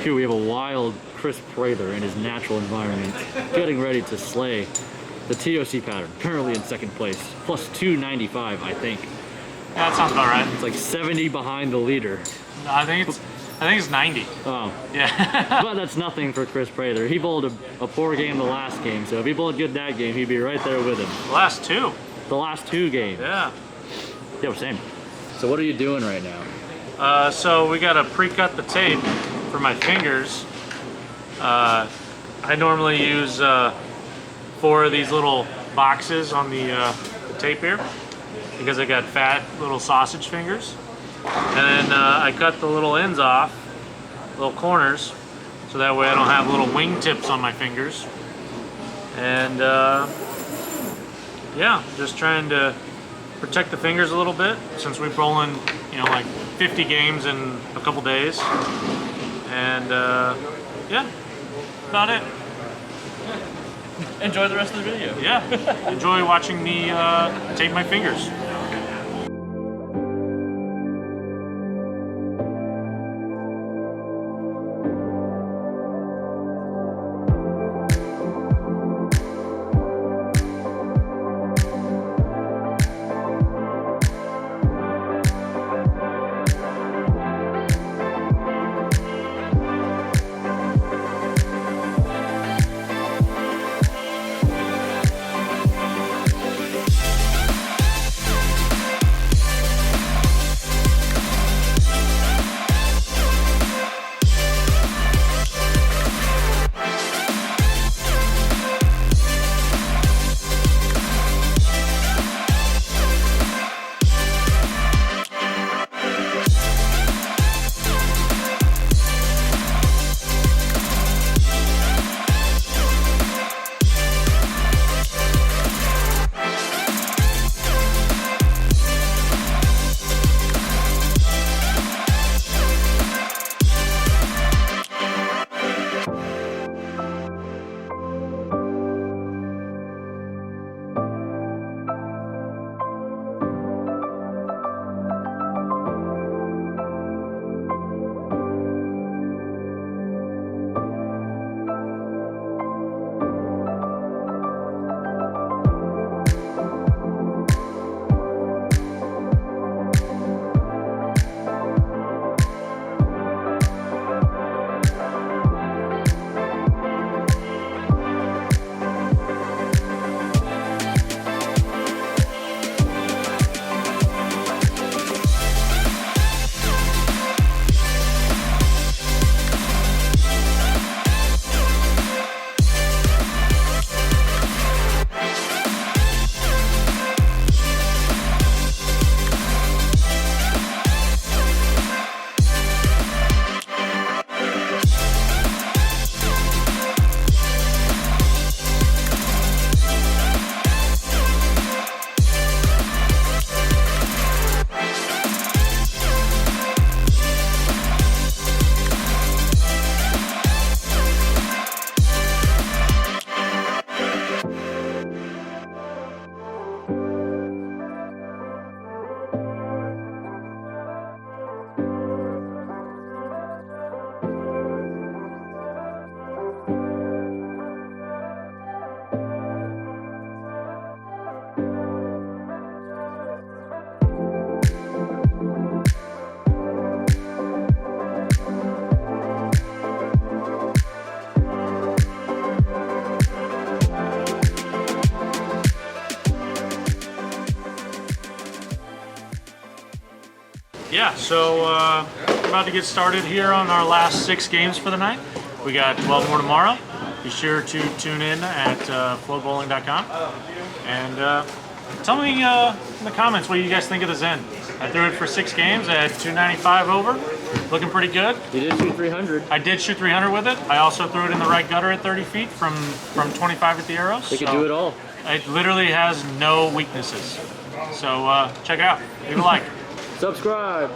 Here we have a wild Kris Prather in his natural environment, getting ready to slay the TOC pattern, currently in second place, plus 295, I think. Yeah, that sounds about right. It's like 70 behind the leader. I think it's 90. Oh. Yeah. But that's nothing for Kris Prather. He bowled a poor game the last game, so if he bowled good that game, he'd be right there with him. The last two. The last two games. Yeah. Yeah, same. So what are you doing right now? So we gotta pre-cut the tape for my fingers. I normally use 4 of these little boxes on the tape here because I got fat little sausage fingers. And then I cut the little ends off, little corners, so that way I don't have little wingtips on my fingers. And yeah, just trying to protect the fingers a little bit since we're bowling, you know, like 50 games in a couple days. And yeah, about it. Enjoy the rest of the video. Yeah, enjoy watching me tape my fingers. Yeah, so we're about to get started here on our last 6 games for the night. We got 12 more tomorrow. Be sure to tune in at flowbowling.com. And tell me in the comments what you guys think of the Zen. I threw it for 6 games. I had 295 over. Looking pretty good. You did shoot 300. I did shoot 300 with it. I also threw it in the right gutter at 30 feet from 25 at the arrows. They can do it all. It literally has no weaknesses. So check it out. Leave a like. Subscribe.